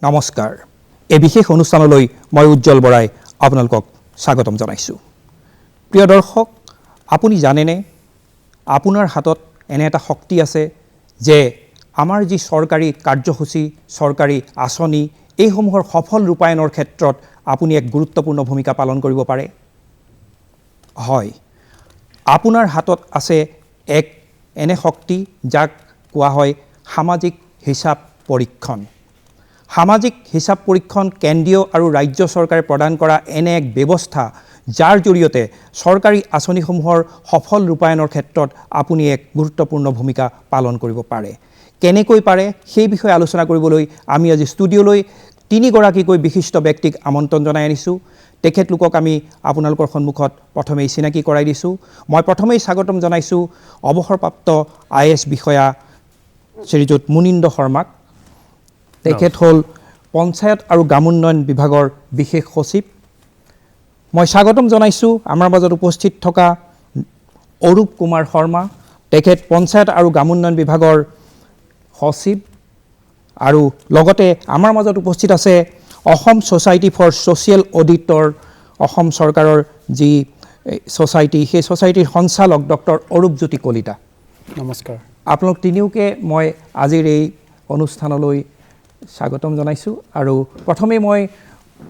নমস্কাৰ এই বিশেষ অনুষ্ঠানলৈ মই উজ্জ্বল বৰাই আপোনালোকক স্বাগতম জনাইছোঁ প্ৰিয় দৰ্শক আপুনি জানেনে আপোনাৰ হাতত এনে এটা শক্তি আছে যে আমাৰ যি চৰকাৰী কাৰ্যসূচী চৰকাৰী আঁচনি এইসমূহৰ সফল ৰূপায়ণৰ ক্ষেত্ৰত আপুনি এক গুৰুত্বপূৰ্ণ ভূমিকা পালন কৰিব পাৰে হয় আপোনাৰ হাতত আছে এক এনে শক্তি যাক কোৱা হয় সামাজিক হিচাপ পৰীক্ষণ সামাজিক হিচাপ পৰীক্ষণ কেন্দ্ৰীয় আৰু ৰাজ্য চৰকাৰে প্ৰদান কৰা এনে এক ব্যৱস্থা যাৰ জৰিয়তে চৰকাৰী আঁচনিসমূহৰ সফল ৰূপায়ণৰ ক্ষেত্ৰত আপুনি এক গুৰুত্বপূৰ্ণ ভূমিকা পালন কৰিব পাৰে কেনেকৈ পাৰে সেই বিষয়ে আলোচনা কৰিবলৈ আমি আজি ষ্টুডিঅ'লৈ তিনিগৰাকীকৈ বিশিষ্ট ব্যক্তিক আমন্ত্ৰণ জনাই আনিছোঁ তেখেতলোকক আমি আপোনালোকৰ সন্মুখত প্ৰথমেই চিনাকি কৰাই দিছোঁ মই প্ৰথমেই স্বাগতম জনাইছোঁ অৱসৰপ্ৰাপ্ত IAS বিষয়া শ্ৰীযুত মুনীন্দ্ৰ শৰ্মাক তেখেত হ'ল পঞ্চায়ত আৰু গ্ৰামোন্নয়ন বিভাগৰ বিশেষ সচিব মই স্বাগতম জনাইছোঁ আমাৰ মাজত উপস্থিত থকা অৰূপ কুমাৰ শৰ্মা তেখেত পঞ্চায়ত আৰু গ্ৰামোন্নয়ন বিভাগৰ সচিব আৰু লগতে আমাৰ মাজত উপস্থিত আছে Assam society for social audit Assam চৰকাৰৰ যি ছ'চাইটি সেই ছ'চাইটিৰ সঞ্চালক ডক্টৰ অৰূপজ্যোতি কলিতা নমস্কাৰ আপোনালোক তিনিওকে মই আজিৰ এই অনুষ্ঠানলৈ স্বাগতম জনাইছোঁ আৰু প্ৰথমে মই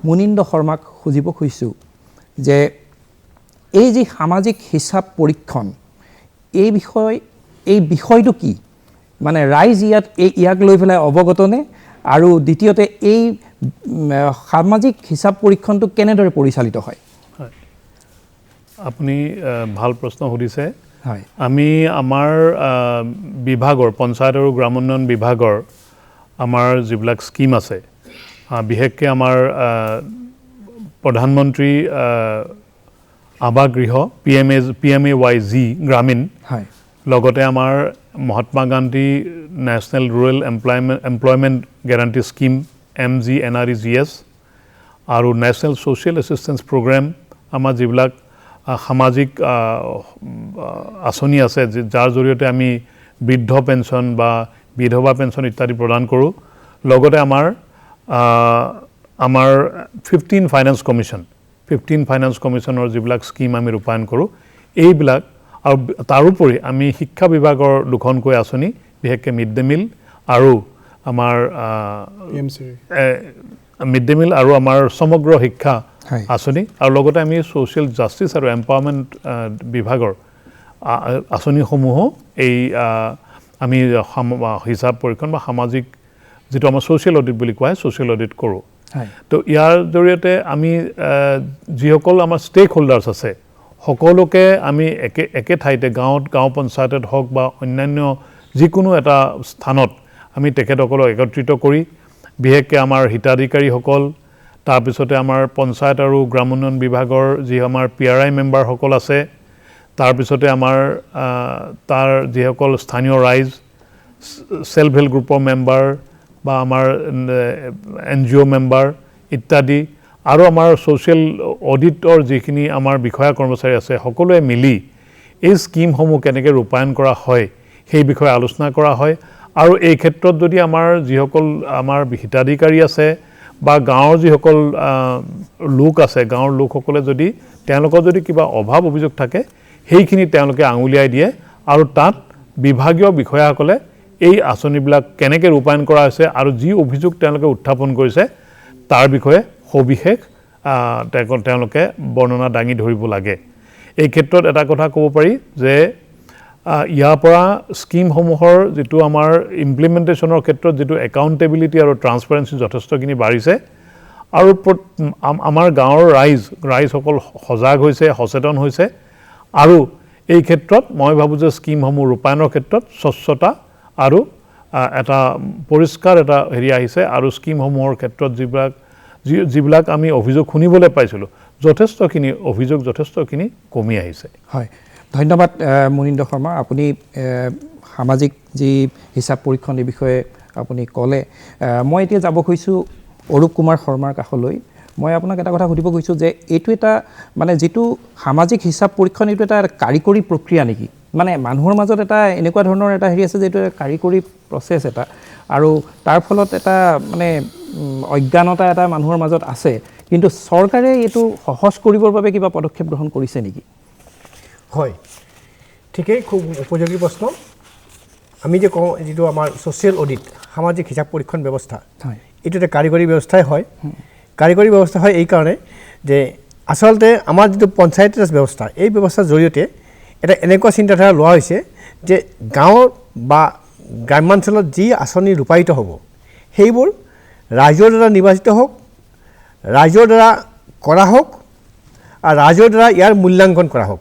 মুনীন্দ্ৰ শৰ্মাক খুজিব খুজিছোঁ যে এই যি সামাজিক হিচাপ পৰীক্ষণ এই বিষয়টো কি মানে ৰাইজ ইয়াক লৈ পেলাই অৱগতনে আৰু দ্বিতীয়তে এই সামাজিক হিচাপ পৰীক্ষণটো কেনেদৰে পৰিচালিত হয় আপুনি ভাল প্ৰশ্ন সুধিছে হয় আমি আমাৰ বিভাগৰ পঞ্চায়ত আৰু গ্ৰামোন্নয়ন বিভাগৰ আমাৰ যিবিলাক স্কিম আছে বিশেষকৈ আমাৰ প্ৰধানমন্ত্ৰী আৱাস গৃহ PMAY-G গ্ৰামীণ হয় লগতে আমাৰ Mahatma Gandhi national rural employment guarantee scheme MGNREGS আৰু নেশ্যনেল ছ'চিয়েল এছিষ্টেঞ্চ প্ৰগ্ৰেম আমাৰ যিবিলাক সামাজিক আঁচনি আছে যাৰ জৰিয়তে আমি বৃদ্ধ পেঞ্চন বা বিধৱা পেঞ্চন ইত্যাদি প্ৰদান কৰোঁ লগতে আমাৰ 15 ফাইনেন্স কমিশ্যনৰ যিবিলাক স্কিম আমি ৰূপায়ণ কৰোঁ এইবিলাক আৰু তাৰোপৰি আমি শিক্ষা বিভাগৰ দুখনকৈ আঁচনি বিশেষকৈ মিড ডে মিল আৰু আমাৰ মিড ডে মিল আৰু আমাৰ সমগ্ৰ শিক্ষা আঁচনি আৰু লগতে আমি ছ'চিয়েল জাষ্টিছ আৰু এম্পাৱাৰমেণ্ট বিভাগৰ আঁচনিসমূহো এই আমি হিচাপ পৰীক্ষণ বা সামাজিক যিটো আমাৰ ছ'চিয়েল অডিট বুলি কোৱা হয় ছ'চিয়েল অডিট কৰোঁ তো ইয়াৰ জৰিয়তে আমি যিসকল আমাৰ ষ্টেক হোল্ডাৰ্ছ আছে সকলোকে আমি একে ঠাইতে গাঁও পঞ্চায়তত হওক বা অন্যান্য যিকোনো এটা স্থানত আমি তেখেতসকলক একত্ৰিত কৰি বিশেষকৈ আমাৰ হিতাধিকাৰীসকল তাৰপিছতে আমাৰ পঞ্চায়ত আৰু গ্ৰামোন্নয়ন বিভাগৰ যি আমাৰ PRI মেম্বাৰসকল আছে তাৰপিছতে আমাৰ তাৰ যিসকল স্থানীয় ৰাইজ চেল্ফ হেল্প গ্ৰুপৰ মেম্বাৰ বা আমাৰ NGO মেম্বাৰ ইত্যাদি আৰু আমাৰ ছ'চিয়েল অডিটৰ যিখিনি আমাৰ বিষয়া কৰ্মচাৰী আছে সকলোৱে মিলি এই স্কিমসমূহ কেনেকৈ ৰূপায়ণ কৰা হয় সেই বিষয়ে আলোচনা কৰা হয় আৰু এই ক্ষেত্ৰত যদি আমাৰ যিসকল আমাৰ হিতাধিকাৰী আছে বা গাঁৱৰ যিসকল লোক আছে গাঁৱৰ লোকসকলে যদি তেওঁলোকৰ যদি কিবা অভাৱ অভিযোগ থাকে সেইখিনি তেওঁলোকে আঙুলিয়াই দিয়ে আৰু তাত বিভাগীয় বিষয়াসকলে এই আঁচনিবিলাক কেনেকৈ ৰূপায়ণ কৰা হৈছে আৰু যি অভিযোগ তেওঁলোকে উত্থাপন কৰিছে তাৰ বিষয়ে সবিশেষ তেওঁলোকে বৰ্ণনা দাঙি ধৰিব লাগে এই ক্ষেত্ৰত এটা কথা ক'ব পাৰি যে ইয়াৰ পৰা স্কিমসমূহৰ যিটো আমাৰ ইমপ্লিমেণ্টেশ্যনৰ ক্ষেত্ৰত যিটো একাউণ্টেবিলিটি আৰু ট্ৰান্সপাৰেঞ্চি যথেষ্টখিনি বাঢ়িছে আৰু আমাৰ গাঁৱৰ ৰাইজসকল সজাগ হৈছে সচেতন হৈছে আৰু এই ক্ষেত্ৰত মই ভাবোঁ যে স্কিমসমূহ ৰূপায়ণৰ ক্ষেত্ৰত স্বচ্ছতা আৰু এটা পৰিষ্কাৰ এটা আহিছে আৰু স্কিমসমূহৰ ক্ষেত্ৰত যিবিলাক আমি অভিযোগ শুনিবলৈ পাইছিলোঁ যথেষ্টখিনি কমি আহিছে হয় ধন্যবাদ মুনীন্দ্ৰ শৰ্মা আপুনি সামাজিক যি হিচাপ পৰীক্ষণ এই বিষয়ে আপুনি ক'লে মই এতিয়া যাব খুজিছোঁ অৰূপ কুমাৰ শৰ্মাৰ কাষলৈ মই আপোনাক এটা কথা সুধিব খুজিছোঁ যে এইটো এটা মানে যিটো সামাজিক হিচাপ পৰীক্ষণ এইটো এটা কাৰিকৰী প্ৰক্ৰিয়া নেকি মানে মানুহৰ মাজত এটা এনেকুৱা ধৰণৰ এটা হেৰি আছে যে এইটো কাৰিকৰী প্ৰচেছ এটা আৰু তাৰ ফলত এটা মানে অজ্ঞানতা এটা মানুহৰ মাজত আছে কিন্তু চৰকাৰে এইটো সহজ কৰিবৰ বাবে কিবা পদক্ষেপ গ্ৰহণ কৰিছে নেকি হয় ঠিকই খুব উপযোগী প্ৰশ্ন আমি যে কওঁ যেটো আমাৰ সোশ্যাল অডিট সামাজিক হিসাব পৰীক্ষণ ব্যৱস্থা হয় এইটো এটা কাৰিকৰী ব্যৱস্থাই হয় কাৰিকৰী ব্যৱস্থা হয় এই কাৰণে যে আসলতে আমাৰ যেটো পঞ্চায়ত ৰাজ ব্যৱস্থা এই ব্যৱস্থাৰ জৰিয়তে এটা এনেকুৱা চিন্তাধাৰা লোৱা হৈছে যে গাঁৱৰ বা গ্ৰামাঞ্চলত যি আঁচনি ৰূপায়িত হ'ব সেইবোৰ ৰাইজৰ দ্বাৰা নিৰ্বাচিত হোক ৰাইজৰ দ্বাৰা কৰা হোক আৰু ৰাইজৰ দ্বাৰা ইয়াৰ মূল্যাংকন কৰা হোক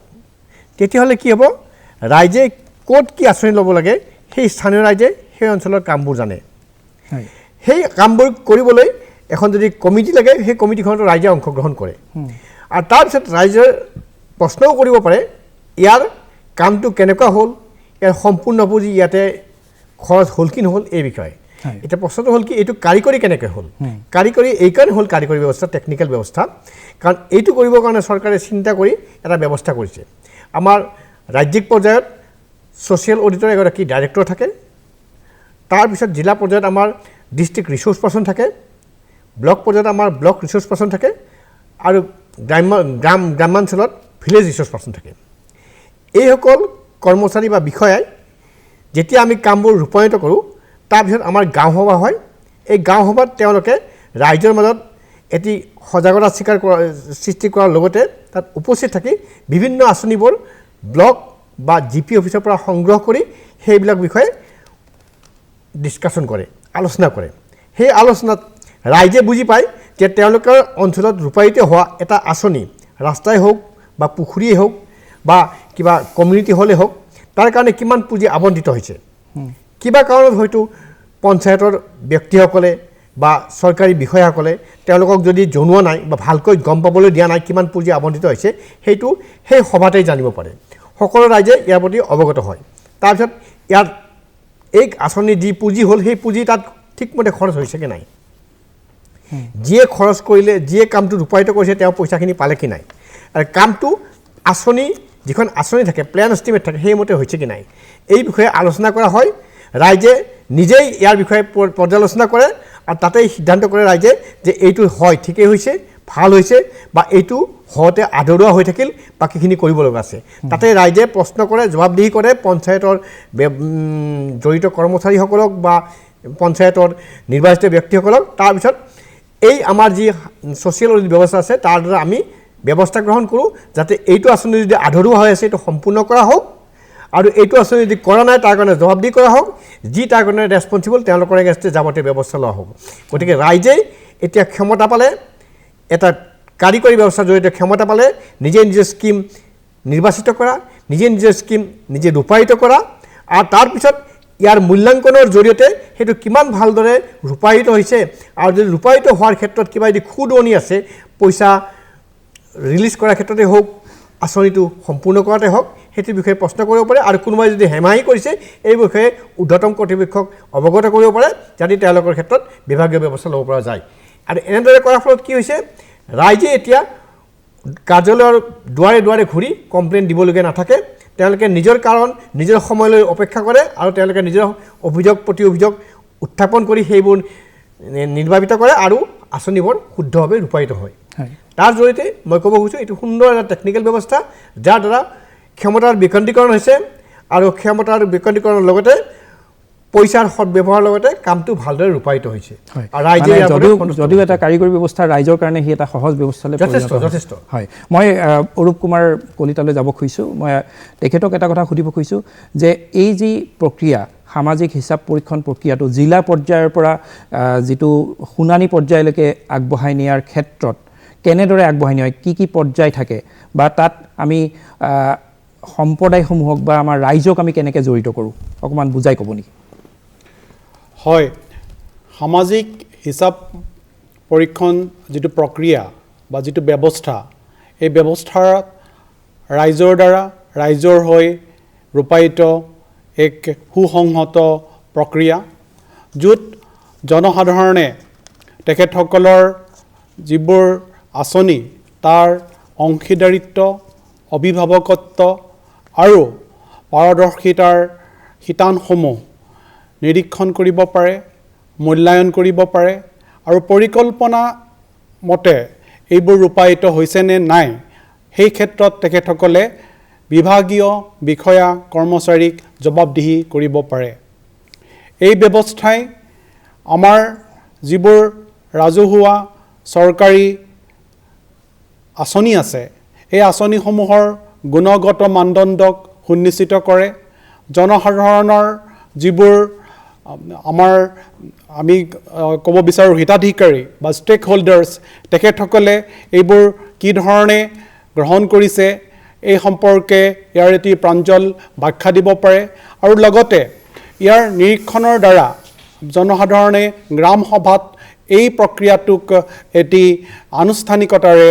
তেতিয়াহ'লে কি হ'ব ৰাইজে ক'ত কি আঁচনি ল'ব লাগে সেই স্থানীয় ৰাইজে সেই অঞ্চলৰ কামবোৰ জানে সেই কামবোৰ কৰিবলৈ এখন যদি কমিটি লাগে সেই কমিটিখনত ৰাইজে অংশগ্ৰহণ কৰে আৰু তাৰপিছত ৰাইজে প্ৰশ্নও কৰিব পাৰে ইয়াৰ কামটো কেনেকুৱা হ'ল ইয়াৰ সম্পূৰ্ণ পুঁজি ইয়াতে খৰচ হ'ল কি নহ'ল এই বিষয়ে এটা প্ৰশ্নটো হ'ল কি এইটো কাৰিকৰী কেনেকৈ হ'ল কাৰিকৰী এইকাৰণে হ'ল কাৰিকৰী ব্যৱস্থা টেকনিকেল ব্যৱস্থা কাৰণ এইটো কৰিবৰ কাৰণে চৰকাৰে চিন্তা কৰি এটা ব্যৱস্থা কৰিছে আমাৰ ৰাজ্যিক পৰ্যায়ত সোশ্যাল অডিটৰ এগৰাকী ডাইৰেক্টৰ থাকে তাৰপিছত জিলা পৰ্যায়ত আমাৰ ডিষ্ট্ৰিক্ট ৰিচোৰ্চ পাৰ্চন থাকে ব্লক পৰ্যায়ত আমাৰ ব্লক ৰিচোৰ্চ পাৰ্চন থাকে আৰু গ্ৰামাঞ্চলত ভিলেজ ৰিচোৰ্চ পাৰ্চন থাকে এইসকল কৰ্মচাৰী বা বিষয়াই যেতিয়া আমি কামবোৰ ৰূপায়িত কৰোঁ তাৰপিছত আমাৰ গাঁও সভা হয় এই গাঁও সভাত তেওঁলোকে ৰাইজৰ মাজত এটি সজাগতা সৃষ্টি কৰাৰ লগতে তাত উপস্থিত থাকি বিভিন্ন আঁচনিবোৰ ব্লক বা জিপি অফিচৰ পৰা সংগ্ৰহ কৰি সেইবিলাক বিষয়ে ডিছকাশ্যন কৰে আলোচনা কৰে সেই আলোচনাত ৰাইজে বুজি পায় যে তেওঁলোকৰ অঞ্চলত ৰূপায়িত হোৱা এটা আঁচনি ৰাস্তাই হওক বা পুখুৰীয়ে হওক বা কিবা কমিউনিটি হলে হওক তাৰ কাৰণে কিমান পুঁজি আবণ্টিত হৈছে কিবা কাৰণত হয়তো পঞ্চায়তৰ ব্যক্তিসকলে বা চৰকাৰী বিষয়াসকলে তেওঁলোকক যদি জনোৱা নাই বা ভালকৈ গম পাবলৈ দিয়া নাই কিমান পুঁজি আবণ্টিত হৈছে সেইটো সেই সভাতেই জানিব পাৰে সকলো ৰাইজে ইয়াৰ প্ৰতি অৱগত হয় তাৰপিছত ইয়াত এই আঁচনি যি পুঁজি হ'ল সেই পুঁজি তাত ঠিকমতে খৰচ হৈছে কি নাই যিয়ে খৰচ কৰিলে যিয়ে কামটো ৰূপায়িত কৰিছে তেওঁ পইচাখিনি পালে কি নাই আৰু কামটো আঁচনি যিখন আঁচনি থাকে প্লেন এষ্টিমেট থাকে সেইমতে হৈছে কি নাই এই বিষয়ে আলোচনা কৰা হয় ৰাইজে নিজেই ইয়াৰ বিষয়ে পৰ্যালোচনা কৰে আৰু তাতেই সিদ্ধান্ত কৰে ৰাইজে যে এইটো হয় ঠিকেই হৈছে ভাল হৈছে বা এইটো হওঁতে আধৰুৱা হৈ থাকিল বাকীখিনি কৰিব লগা আছে তাতে ৰাইজে প্ৰশ্ন কৰে জবাবদিহি কৰে পঞ্চায়তৰ জড়িত কৰ্মচাৰীসকলক বা পঞ্চায়তৰ নিৰ্বাচিত ব্যক্তিসকলক তাৰপিছত এই আমাৰ যি সোশ্যাল অডিট ব্যৱস্থা আছে তাৰ দ্বাৰা আমি ব্যৱস্থা গ্ৰহণ কৰোঁ যাতে এইটো আঁচনি যদি আধৰুৱা হৈ আছে এইটো সম্পূৰ্ণ কৰা হওক আৰু এইটো আঁচনি যদি কৰা নাই তাৰ কাৰণে জবাবদিহি কৰা হওক যি তাৰ কাৰণে ৰেছপঞ্চিবল তেওঁলোকৰ এগেইনষ্টে যাৱতীয় ব্যৱস্থা লোৱা হ'ব গতিকে ৰাইজেই এতিয়া ক্ষমতা পালে এটা কাৰিকৰী ব্যৱস্থাৰ জৰিয়তে ক্ষমতা পালে নিজে নিজৰ স্কিম নিৰ্বাচিত কৰা নিজে নিজৰ স্কিম নিজে ৰূপায়িত কৰা আৰু তাৰপিছত ইয়াৰ মূল্যাংকনৰ জৰিয়তে সেইটো কিমান ভালদৰে ৰূপায়িত হৈছে আৰু যদি ৰূপায়িত হোৱাৰ ক্ষেত্ৰত কিবা যদি খুদনি আছে পইচা ৰিলিজ কৰাৰ ক্ষেত্ৰতে হওক আঁচনিটো সম্পূৰ্ণ কৰাতে হওক সেইটোৰ বিষয়ে প্ৰশ্ন কৰিব পাৰে আৰু কোনোবাই যদি হেমাহি কৰিছে এই বিষয়ে ঊৰ্ধ্বতম কৰ্তৃপক্ষক অৱগত কৰিব পাৰে যাতে তেওঁলোকৰ ক্ষেত্ৰত বিভাগীয় ব্যৱস্থা ল'ব পৰা যায় আৰু এনেদৰে কৰাৰ ফলত কি হৈছে ৰাইজে এতিয়া কাৰ্যালয়ৰ দুৱাৰে দুৱাৰে ঘূৰি কমপ্লেইন দিবলগীয়া নাথাকে তেওঁলোকে নিজৰ কাৰণ নিজৰ সময়লৈ অপেক্ষা কৰে আৰু তেওঁলোকে নিজৰ অভিযোগ প্ৰতি অভিযোগ উত্থাপন কৰি সেইবোৰ নিৰ্বাচিত কৰে আৰু আঁচনিবোৰ শুদ্ধভাৱে ৰূপায়িত হয় তাৰ জৰিয়তে মই ক'ব খুজিছোঁ এইটো সুন্দৰ এটা টেকনিকেল ব্যৱস্থা যাৰ দ্বাৰা ক্ষমতাৰ বিকেন্দ্ৰীকৰণ হৈছে আৰু ক্ষমতাৰ বিকেন্দ্ৰীকৰণৰ লগতে পইচাৰ সদব্যৱহাৰৰ লগতে কামটো ভালদৰে ৰূপায়িত হৈছে আৰু ৰাইজে যদিও এটা কাৰিকৰী ব্যৱস্থা ৰাইজৰ কাৰণে সি এটা সহজ ব্যৱস্থালৈ যথেষ্ট হয় মই অৰূপ কুমাৰ কলিতালৈ যাব খুজিছোঁ মই তেখেতক এটা কথা সুধিব খুজিছোঁ যে এই যি প্ৰক্ৰিয়া সামাজিক হিচাপ পৰীক্ষণ প্ৰক্ৰিয়াটো জিলা পৰ্যায়ৰ পৰা যিটো শুনানি পৰ্যায়লৈকে আগবঢ়াই নিয়াৰ ক্ষেত্ৰত কেনেদৰে আগবঢ়াই নিয়া হয় কি পৰ্যায় থাকে বা তাত আমি সম্প্ৰদায়সমূহক বা আমাৰ ৰাইজক আমি কেনেকৈ জড়িত কৰোঁ অকণমান বুজাই ক'ব নেকি হয় সামাজিক হিচাপ পৰীক্ষণ যিটো প্ৰক্ৰিয়া বা যিটো ব্যৱস্থা এই ব্যৱস্থাত ৰাইজৰ দ্বাৰা ৰাইজৰ হৈ ৰূপায়িত এক সুসংহত প্ৰক্ৰিয়া য'ত জনসাধাৰণে তেখেতসকলৰ যিবোৰ আঁচনি তাৰ অংশীদাৰিত্ব অভিভাৱকত্ব আৰু পাৰদৰ্শিতাৰ শিতানসমূহ নিৰীক্ষণ কৰিব পাৰে মূল্যায়ন কৰিব পাৰে আৰু পৰিকল্পনা মতে এইবোৰ ৰূপায়িত হৈছে নে নাই সেই ক্ষেত্ৰত তেখেতসকলে বিভাগীয় বিষয়া কৰ্মচাৰীক জবাবদিহি কৰিব পাৰে। এই ব্যৱস্থাই আমাৰ যিবোৰ ৰাজহুৱা চৰকাৰী আঁচনি আছে এই আঁচনিসমূহৰ গুণগত মানদণ্ডক সুনিশ্চিত কৰে। জনসাধাৰণৰ যিবোৰ আমি ক'ব বিচাৰোঁ হিতাধিকাৰী বা ষ্টেক হোল্ডাৰ্ছ তেখেতসকলে এইবোৰ কি ধৰণে গ্ৰহণ কৰিছে এই সম্পৰ্কে ইয়াৰ এটি প্ৰাঞ্জল ব্যাখ্যা দিব পাৰে আৰু লগতে ইয়াৰ নিৰীক্ষণৰ দ্বাৰা জনসাধাৰণে গ্ৰাম সভাত এই প্ৰক্ৰিয়াটোক এটি আনুষ্ঠানিকতাৰে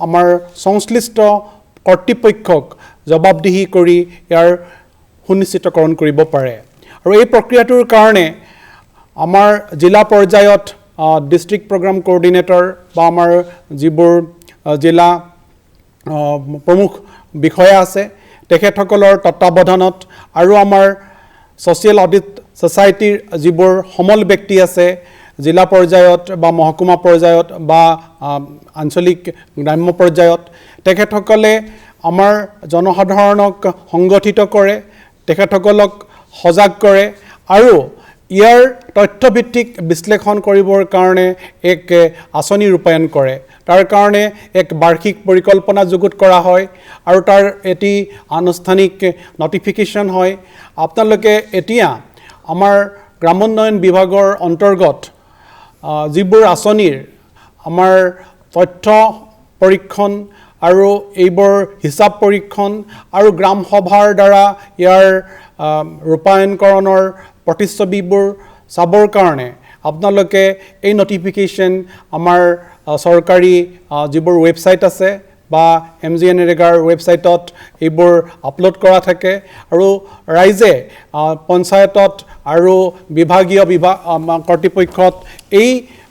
আমাৰ সংশ্লিষ্ট কৰ্তৃপক্ষক জবাবদিহি কৰি ইয়াৰ সুনিশ্চিতকৰণ কৰিব পাৰে। আৰু এই প্ৰক্ৰিয়াটোৰ কাৰণে আমাৰ জিলা পৰ্যায়ত ডিষ্ট্ৰিক্ট প্ৰগ্ৰাম কোঅৰ্ডিনেটৰ বা আমাৰ যিবোৰ জিলা প্ৰমুখ বিষয়া আছে তেখেতসকলৰ তত্ত্বাৱধানত আৰু আমাৰ ছ'চিয়েল অডিট ছ'চাইটিৰ যিবোৰ সমল ব্যক্তি আছে জিলা পৰ্যায়ত বা মহকুমা পৰ্যায়ত বা আঞ্চলিক গ্ৰাম্য পৰ্যায়ত তেখেতসকলে আমাৰ জনসাধাৰণক সংগঠিত কৰে, তেখেতসকলক সজাগ কৰে আৰু ইয়াৰ তথ্যভিত্তিক বিশ্লেষণ কৰিবৰ কাৰণে এক আঁচনি ৰূপায়ণ কৰে। তাৰ কাৰণে এক বাৰ্ষিক পৰিকল্পনা যুগুত কৰা হয় আৰু তাৰ এটি আনুষ্ঠানিক নটিফিকেশ্যন হয়। আপোনালোকে এতিয়া আমাৰ গ্ৰামোন্নয়ন বিভাগৰ অন্তৰ্গত যিবোৰ আঁচনিৰ আমাৰ তথ্য পৰীক্ষণ আৰু এইবোৰ হিচাপ পৰীক্ষণ আৰু গ্ৰাম সভাৰ দ্বাৰা ইয়াৰ ৰূপায়ণকৰণৰ প্ৰতিচ্ছবিবোৰ চাবৰ কাৰণে আপোনালোকে এই নটিফিকেশ্যন আমাৰ চৰকাৰী যিবোৰ ৱেবছাইট আছে বা MGNৰেগাৰ ৱেবছাইটত এইবোৰ আপলোড কৰা থাকে আৰু ৰাইজে পঞ্চায়তত আৰু বিভাগীয় কৰ্তৃপক্ষত এই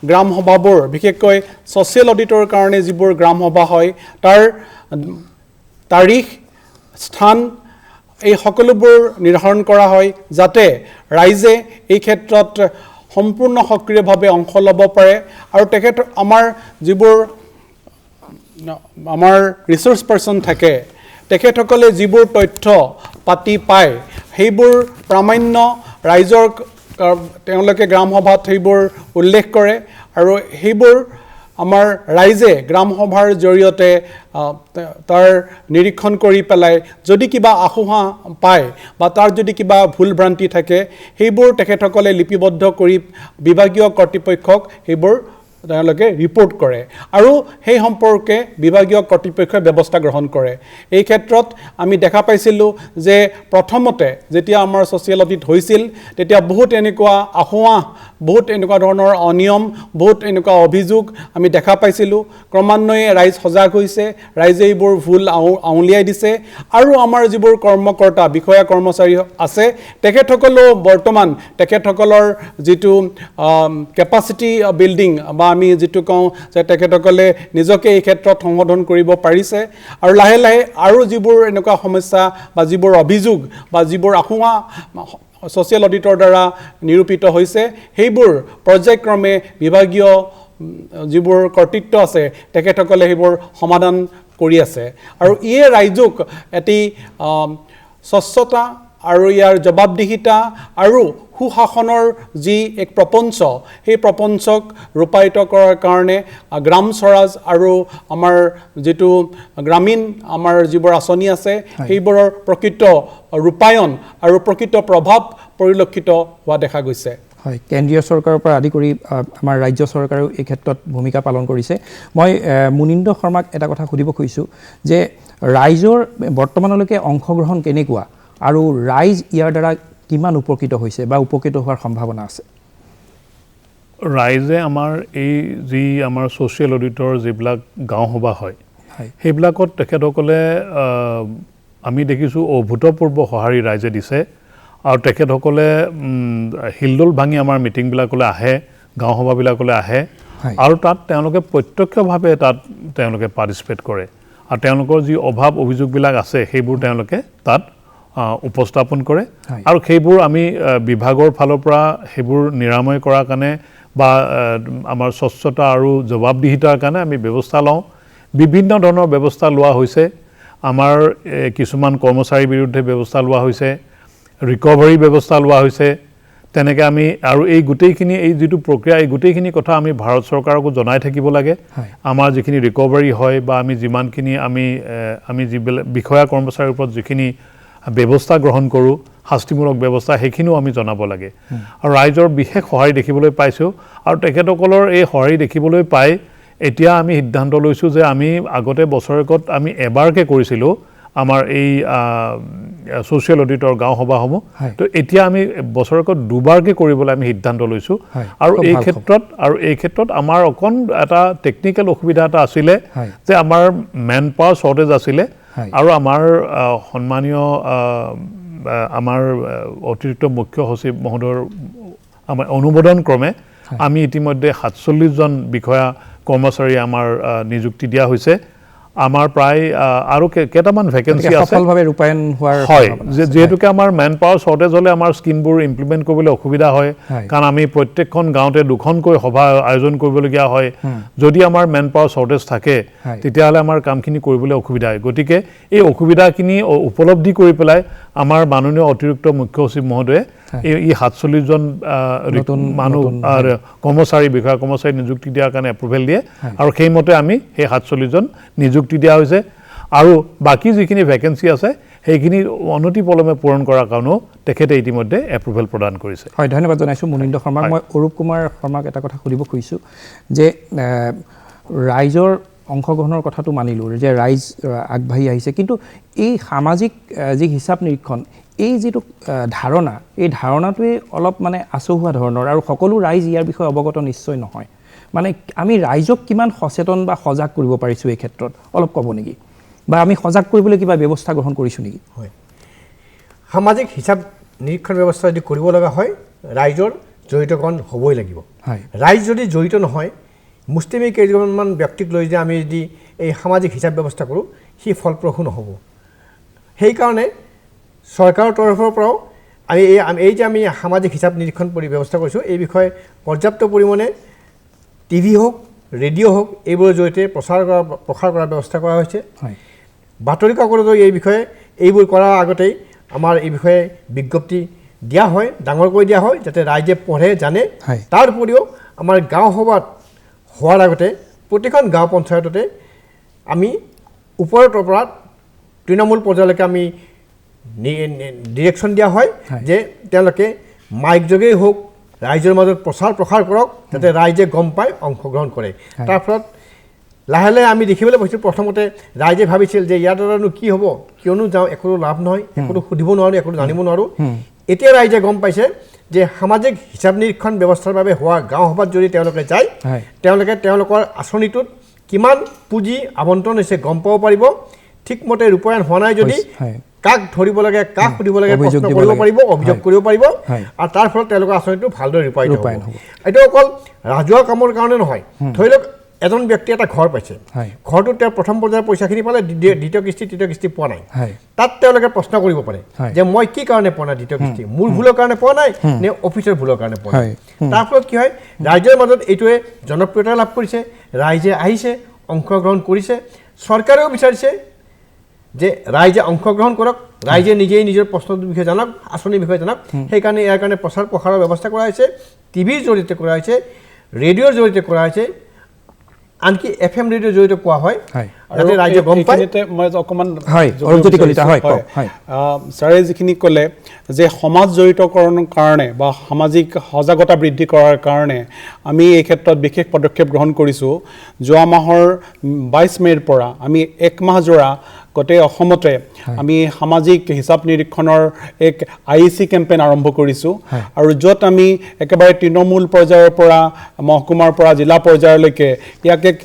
গ্ৰাম সভাবোৰ বিশেষকৈ ছ'চিয়েল অডিটৰ কাৰণে যিবোৰ গ্ৰাম সভা হয় তাৰ তাৰিখ স্থান এই সকলোবোৰ নিৰ্ধাৰণ কৰা হয় যাতে ৰাইজে এই ক্ষেত্ৰত সম্পূৰ্ণ সক্ৰিয়ভাৱে অংশ ল'ব পাৰে আৰু আমাৰ যিবোৰ আমাৰ ৰিচোৰ্চ পাৰ্চন থাকে তেখেতসকলে যিবোৰ তথ্য পাতি পায় সেইবোৰ প্ৰামাণ্য ৰাইজৰ তেওঁলোকে গ্ৰাম সভাত সেইবোৰ উল্লেখ কৰে আৰু সেইবোৰ আমাৰ ৰাইজে গ্ৰাম সভাৰ জৰিয়তে তাৰ নিৰীক্ষণ কৰি পেলাই যদি কিবা আশোহা পায় বা তাৰ যদি কিবা ভুল ভ্ৰান্তি থাকে সেইবোৰ তেখেতসকলে লিপিবদ্ধ কৰি বিভাগীয় কৰ্তৃপক্ষক সেইবোৰ তেওঁলোকে ৰিপৰ্ট কৰে আৰু সেই সম্পৰ্কে বিভাগীয় কৰ্তৃপক্ষই ব্যৱস্থা গ্ৰহণ কৰে। এই ক্ষেত্ৰত আমি দেখা পাইছিলোঁ যে প্ৰথমতে যেতিয়া আমাৰ ছ'চিয়েল অডিট হৈছিল তেতিয়া বহুত এনেকুৱা আশোৱা বহুত এনেকুৱা ধৰণৰ অনিয়ম বহুত এনেকুৱা অভিযোগ আমি দেখা পাইছিলোঁ। ক্ৰমান্বয়ে ৰাইজ সজাগ হৈছে, ৰাইজে এইবোৰ ভুল আঙুলিয়াই দিছে আৰু আমাৰ যিবোৰ কৰ্মকৰ্তা বিষয়া কৰ্মচাৰী আছে তেখেতসকলেও বৰ্তমান তেখেতসকলৰ যিটো কেপাচিটি বিল্ডিং বা আমি যিটো কওঁ যে তেখেতসকলে নিজকে এই ক্ষেত্ৰত সংশোধন কৰিব পাৰিছে আৰু লাহে লাহে আৰু যিবোৰ এনেকুৱা সমস্যা বা যিবোৰ অভিযোগ বা যিবোৰ আশোৱা ছ'চিয়েল অডিটৰ দ্বাৰা নিৰূপিত হৈছে সেইবোৰ পৰ্যায়ক্ৰমে বিভাগীয় যিবোৰ কৰ্তৃত্ব আছে তেখেতসকলে সেইবোৰ সমাধান কৰি আছে আৰু ইয়ে ৰাইজক এটি স্বচ্ছতা আৰু ইয়াৰ জবাবদিহিতা আৰু সুশাসনৰ যি এক প্ৰপঞ্চ সেই প্ৰপঞ্চক ৰূপায়িত কৰাৰ কাৰণে গ্ৰাম স্বৰাজ আৰু আমাৰ যিটো গ্ৰামীণ আমাৰ যিবোৰ আঁচনি আছে সেইবোৰৰ প্ৰকৃত ৰূপায়ণ আৰু প্ৰকৃত প্ৰভাৱ পৰিলক্ষিত হোৱা দেখা গৈছে। হয়, কেন্দ্ৰীয় চৰকাৰৰ পৰা আদি কৰি আমাৰ ৰাজ্য চৰকাৰেও এই ক্ষেত্ৰত ভূমিকা পালন কৰিছে। মই মুনীন্দ্ৰ শৰ্মাক এটা কথা সুধিব খুজিছোঁ যে ৰাইজৰ বৰ্তমানলৈকে অংশগ্ৰহণ কেনেকুৱা আৰু ৰাইজ ইয়াৰ দ্বাৰা কিমান উপকৃত হৈছে বা উপকৃত হোৱাৰ সম্ভাৱনা আছে? ৰাইজে আমাৰ এই যি আমাৰ ছ'চিয়েল অডিটৰ যিবিলাক গাঁও সভা হয় সেইবিলাকত তেখেতসকলে আমি দেখিছোঁ অভূতপূৰ্ব সঁহাৰি ৰাইজে দিছে আৰু তেখেতসকলে হিলদোল ভাঙি আমাৰ মিটিংবিলাকলৈ আহে, গাঁও সভাবিলাকলৈ আহে আৰু তাত তেওঁলোকে প্ৰত্যক্ষভাৱে তাত তেওঁলোকে পাৰ্টিচিপেট কৰে আৰু তেওঁলোকৰ যি অভাৱ অভিযোগবিলাক আছে সেইবোৰ তেওঁলোকে তাত উপস্থাপন কৰে আৰু সেইবোৰ আমি বিভাগৰ ফালৰ পৰা সেইবোৰ নিৰাময় কৰাৰ কাৰণে বা আমাৰ স্বচ্ছতা আৰু জবাবদিহিতাৰ কাৰণে আমি ব্যৱস্থা লওঁ বিভিন্ন ধৰণৰ ব্যৱস্থা লোৱা হৈছে আমাৰ কিছুমান কৰ্মচাৰীৰ বিৰুদ্ধে ব্যৱস্থা লোৱা হৈছে ৰিকভাৰী ব্যৱস্থা লোৱা হৈছে তেনেকৈ আমি আৰু এই গোটেইখিনি এই যিটো প্ৰক্ৰিয়া এই গোটেইখিনি কথা আমি ভাৰত চৰকাৰকো জনাই থাকিব লাগে আমাৰ যিখিনি ৰিকভাৰী হয় বা আমি যিমানখিনি আমি যিবিলাক বিষয়া কৰ্মচাৰীৰ ওপৰত যিখিনি ব্যৱস্থা গ্ৰহণ কৰোঁ শাস্তিমূলক ব্যৱস্থা সেইখিনিও আমি জনাব লাগে আৰু ৰাইজৰ বিশেষ সঁহাৰি দেখিবলৈ পাইছোঁ আৰু তেখেতসকলৰ এই সঁহাৰি দেখিবলৈ পাই এতিয়া আমি সিদ্ধান্ত লৈছোঁ যে আমি আগতে বছৰেকত আমি এবাৰকৈ কৰিছিলোঁ আমাৰ এই ছ'চিয়েল অডিটৰ গাঁও সভাসমূহ তো এতিয়া আমি বছৰেকত দুবাৰকৈ কৰিবলৈ আমি সিদ্ধান্ত লৈছোঁ আৰু এই ক্ষেত্ৰত আমাৰ অকণ এটা টেকনিকেল অসুবিধা এটা আছিলে যে আমাৰ মেন পাৱাৰ শ্বৰ্টেজ আছিলে আৰু আমাৰ সন্মানীয় আমাৰ অতিৰিক্ত মুখ্য সচিব মহোদয়ৰ আমাৰ অনুমোদন ক্ৰমে আমি ইতিমধ্যে 47জন বিষয়া কৰ্মচাৰী আমাৰ নিযুক্তি দিয়া হৈছে আমাৰ প্ৰায় আৰু কেইটামান ভেকেন্সি আছে সফলভাৱে ৰূপায়ণ হোৱাৰ হয় যেহেতুকে আমাৰ মেন পাৱাৰ শ্বৰ্টেজ হ'লে আমাৰ স্কিমবোৰ ইমপ্লিমেণ্ট কৰিবলৈ অসুবিধা হয় কাৰণ আমি প্ৰত্যেকখন গাঁৱতে দুখনকৈ সভা আয়োজন কৰিবলগীয়া হয় যদি আমাৰ মেন পাৱাৰ শ্বৰ্টেজ থাকে তেতিয়াহ'লে আমাৰ কামখিনি কৰিবলৈ অসুবিধা হয় গতিকে এই অসুবিধাখিনি উপলব্ধি কৰি পেলাই আমাৰ মাননীয় অতিৰিক্ত মুখ্য সচিব মহোদয়ে এই 47জন মানুহ কৰ্মচাৰী বিষয়া কৰ্মচাৰী নিযুক্তি দিয়াৰ কাৰণে এপ্ৰুভেল দিয়ে আৰু সেইমতে আমি সেই 47জন নিযুক্তি দিয়া হৈছে আৰু বাকী যিখিনি ভেকেন্সি আছে সেইখিনি অনতিপলমে পূৰণ কৰাৰ কাৰণেও তেখেতে ইতিমধ্যে এপ্ৰুভেল প্ৰদান কৰিছে হয় ধন্যবাদ জনাইছোঁ মুনীন্দ্ৰ শৰ্মাক মই অৰূপ কুমাৰ শৰ্মাক এটা কথা সুধিব খুজিছোঁ যে ৰাইজৰ অংশগ্ৰহণৰ কথাটো মানিলোঁ যে ৰাইজ আগবাঢ়ি আহিছে কিন্তু এই সামাজিক যি হিচাপ নিৰীক্ষণ এই যিটো ধাৰণা এই ধাৰণাটোৱে অলপ মানে আচহুৱা ধৰণৰ আৰু সকলো ৰাইজ ইয়াৰ বিষয়ে অৱগত নিশ্চয় নহয় মানে আমি ৰাইজক কিমান সচেতন বা সজাগ কৰিব পাৰিছোঁ এই ক্ষেত্ৰত অলপ ক'ব নেকি বা আমি সজাগ কৰিবলৈ কিবা ব্যৱস্থা গ্ৰহণ কৰিছোঁ নেকি হয় সামাজিক হিচাপ নিৰীক্ষণ ব্যৱস্থা যদি কৰিব লগা হয় ৰাইজৰ জড়িতকৰণ হ'বই লাগিব ৰাইজ যদি জড়িত নহয় মুষ্টিমেয় কেইজনমান ব্যক্তিক লৈ যে আমি যদি এই সামাজিক হিচাপ ব্যৱস্থা কৰোঁ সি ফলপ্ৰসূ নহ'ব সেইকাৰণে চৰকাৰৰ তৰফৰ পৰাও এই যে আমি সামাজিক হিচাপ নিৰীক্ষণ ব্যৱস্থা কৰিছোঁ এই বিষয়ে পৰ্যাপ্ত পৰিমাণে টিভি হওক ৰেডিঅ' হওক এইবোৰৰ জৰিয়তে প্ৰসাৰ কৰাৰ ব্যৱস্থা কৰা হৈছে বাতৰি কাকততো এই বিষয়ে এইবোৰ কৰাৰ আগতেই আমাৰ এই বিষয়ে বিজ্ঞপ্তি দিয়া হয় ডাঙৰকৈ দিয়া হয় যাতে ৰাইজে পঢ়ে জানে তাৰ উপৰিও আমাৰ গাঁও সভাত হোৱাৰ আগতে প্ৰতিখন গাঁও পঞ্চায়ততে আমি ওপৰৰ পৰা তৃণমূল পৰ্যায়লৈকে আমি ডিৰেকশ্যন দিয়া হয় যে তেওঁলোকে মাইক যোগেই হওক ৰাইজৰ মাজত প্ৰসাৰ কৰক যাতে ৰাইজে গম পায় অংশগ্ৰহণ কৰে তাৰ ফলত লাহে লাহে আমি দেখিবলৈ পাইছোঁ প্ৰথমতে ৰাইজে ভাবিছিল যে ইয়াৰ দ্বাৰানো কি হ'ব কিয়নো যাওঁ একো লাভ নহয় একো সুধিব নোৱাৰোঁ একো জানিব নোৱাৰোঁ এতিয়া ৰাইজে গম পাইছে যে সামাজিক হিচাপ নিৰীক্ষণ ব্যৱস্থাৰ বাবে হোৱা গাঁও সভাত যদি তেওঁলোকে যায় তেওঁলোকে তেওঁলোকৰ আঁচনিটোত কিমান পুঁজি আবণ্টন হৈছে গম পাব পাৰিব ঠিকমতে ৰূপায়ণ হোৱা নাই যদি কাক ধৰিব লাগে কাক সুধিব লাগে প্ৰশ্ন কৰিব পাৰিব অভিযোগ কৰিব পাৰিব আৰু তাৰ ফলত তেওঁলোকৰ আঁচনিটো ভালদৰে ৰূপায়িত হ'ব এইটো অকল ৰাজহুৱা কামৰ কাৰণে নহয় ধৰি লওক এজন ব্যক্তি এটা ঘৰ পাইছে ঘৰটোত তেওঁ প্ৰথম পৰ্যায়ৰ পইচাখিনি পালে দ্বিতীয় কিস্তি তৃতীয় কিস্তি পোৱা নাই তাত তেওঁলোকে প্ৰশ্ন কৰিব পাৰে যে মই কি কাৰণে পোৱা নাই দ্বিতীয় কিস্তি মোৰ ভুলৰ কাৰণে পোৱা নাই নে অফিচৰ ভুলৰ কাৰণে পোৱা নাই তাৰ ফলত কি হয় ৰাইজৰ মাজত এইটোৱে জনপ্ৰিয়তা লাভ কৰিছে ৰাইজে আহিছে অংশগ্ৰহণ কৰিছে চৰকাৰেও বিচাৰিছে যে ৰাইজে অংশগ্ৰহণ কৰক ৰাইজে নিজেই নিজৰ প্ৰশ্নৰ বিষয়ে জানক আঁচনিৰ বিষয়ে জানক সেইকাৰণে ইয়াৰ কাৰণে প্ৰসাৰৰ ব্যৱস্থা কৰা হৈছে টিভিৰ জৰিয়তে কৰা হৈছে ৰেডিঅ'ৰ জৰিয়তে কৰা হৈছে আনকি FM ৰেডিঅ'ৰ জৰিয়তে কোৱা হয় যাতে ৰাইজে গম পায় মই অকণমান ছাৰে যিখিনি ক'লে যে সমাজ জড়িতকৰণৰ কাৰণে বা সামাজিক সজাগতা বৃদ্ধি কৰাৰ কাৰণে আমি এই ক্ষেত্ৰত বিশেষ পদক্ষেপ গ্ৰহণ কৰিছোঁ যোৱা মাহৰ 22 মে'ৰ পৰা আমি এক মাহ জোৰা গোটেই অসমতে আমি সামাজিক হিচাপ নিৰীক্ষণৰ এক IEC কেম্পেইন আৰম্ভ কৰিছোঁ আৰু য'ত আমি একেবাৰে তৃণমূল পৰ্যায়ৰ পৰা মহকুমাৰ পৰা জিলা পৰ্যায়লৈকে ইয়াক এক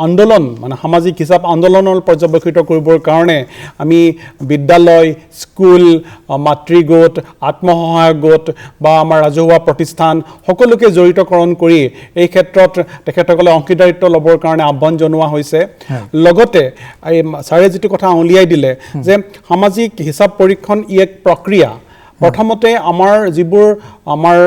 আন্দোলন মানে সামাজিক হিচাপ আন্দোলনৰ পৰ্যবেক্ষিত কৰিবৰ কাৰণে আমি বিদ্যালয় স্কুল মাতৃগোট আত্মসহায়ক গোট বা আমাৰ ৰাজহুৱা প্ৰতিষ্ঠান সকলোকে জড়িতকৰণ কৰি এই ক্ষেত্ৰত তেখেতসকলে অংশীদাৰিত্ব ল'বৰ কাৰণে আহ্বান জনোৱা হৈছে লগতে ছাৰে যিটো কথা উলিয়াই দিলে যে সামাজিক হিচাপ পৰীক্ষণ ই এক প্ৰক্ৰিয়া প্ৰথমতে আমাৰ যিবোৰ আমাৰ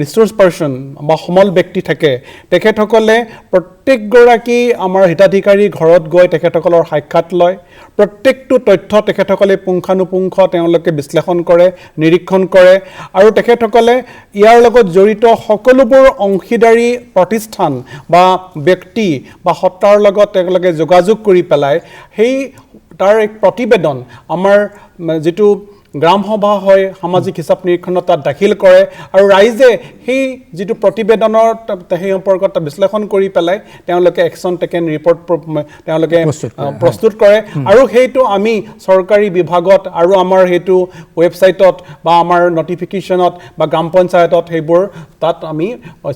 ৰিচোৰ্চ পাৰ্চন বা সমল ব্যক্তি থাকে তেখেতসকলে প্ৰত্যেকগৰাকী আমাৰ হিতাধিকাৰী ঘৰত গৈ তেখেতসকলৰ সাক্ষাৎ লয় প্ৰত্যেকটো তথ্য তেখেতসকলে পুংখানুপুংখ তেওঁলোকে বিশ্লেষণ কৰে নিৰীক্ষণ কৰে আৰু তেখেতসকলে ইয়াৰ লগত জড়িত সকলোবোৰ অংশীদাৰী প্ৰতিষ্ঠান বা ব্যক্তি বা সত্তাৰ লগত তেওঁলোকে যোগাযোগ কৰি পেলাই সেই তাৰ এক প্ৰতিবেদন আমাৰ যিটো গ্ৰাম সভা হয় সামাজিক হিচাপ নিৰীক্ষণত তাত দাখিল কৰে আৰু ৰাইজে সেই যিটো প্ৰতিবেদনৰ সেই সম্পৰ্কত বিশ্লেষণ কৰি পেলাই তেওঁলোকে একশ্যন টেকেন ৰিপৰ্ট তেওঁলোকে প্ৰস্তুত কৰে আৰু সেইটো আমি চৰকাৰী বিভাগত আৰু আমাৰ সেইটো ৱেবছাইটত বা আমাৰ নটিফিকেশ্যনত বা গ্ৰাম পঞ্চায়তত সেইবোৰ তাত আমি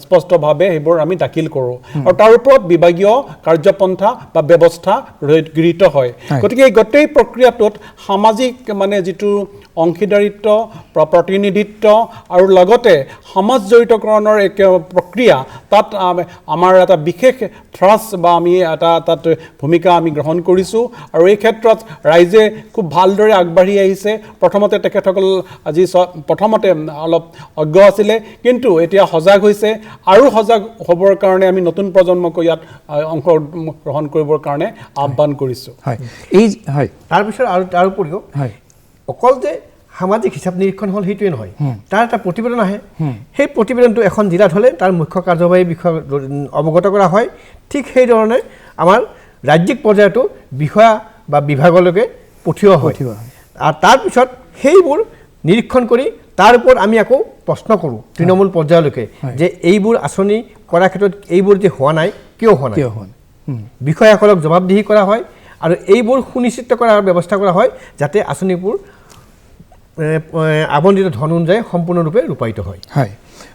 স্পষ্টভাৱে সেইবোৰ আমি দাখিল কৰোঁ আৰু তাৰ ওপৰত বিভাগীয় কাৰ্যপন্থা বা ব্যৱস্থা গৃহীত হয় গতিকে এই গোটেই প্ৰক্ৰিয়াটোত সামাজিক মানে যিটো অংশীদাৰিত্ব প্ৰতিনিধিত্ব আৰু লগতে সমাজ জড়িতকৰণৰ এক প্ৰক্ৰিয়া তাত আমাৰ এটা বিশেষ থ্ৰাষ্ট বা আমি এটা তাত ভূমিকা আমি গ্ৰহণ কৰিছোঁ আৰু এই ক্ষেত্ৰত ৰাইজে খুব ভালদৰে আগবাঢ়ি আহিছে প্ৰথমতে তেখেতসকল আজি প্ৰথমতে অলপ অজ্ঞ আছিলে কিন্তু এতিয়া সজাগ হৈছে আৰু সজাগ হ'বৰ কাৰণে আমি নতুন প্ৰজন্মক ইয়াত অংশগ্ৰহণ কৰিবৰ কাৰণে আহ্বান কৰিছোঁ তাৰপিছত আৰু তাৰ উপৰিও অকল যে সামাজিক হিচাপ নিৰীক্ষণ হ'ল সেইটোৱে নহয় তাৰ এটা প্ৰতিবেদন আহে সেই প্ৰতিবেদনটো এখন জিলাত হ'লে তাৰ মুখ্য কাৰ্যবাহী বিষয় অৱগত কৰা হয় ঠিক সেইধৰণে আমাৰ ৰাজ্যিক পৰ্যায়তো বিষয়া বা বিভাগলৈকে পঠিওৱা হয় আৰু তাৰপিছত সেইবোৰ নিৰীক্ষণ কৰি তাৰ ওপৰত আমি আকৌ প্ৰশ্ন কৰোঁ তৃণমূল পৰ্যায়লৈকে যে এইবোৰ আঁচনি কৰাৰ ক্ষেত্ৰত এইবোৰ যে হোৱা নাই কিয় হোৱা নাই বিষয়াসকলক জবাবদিহি কৰা হয় আৰু এইবোৰ সুনিশ্চিত কৰাৰ ব্যৱস্থা কৰা হয় যাতে আঁচনিবোৰ আবণ্টিত ধন অনুযায়ী সম্পূৰ্ণৰূপে ৰূপায়িত হয়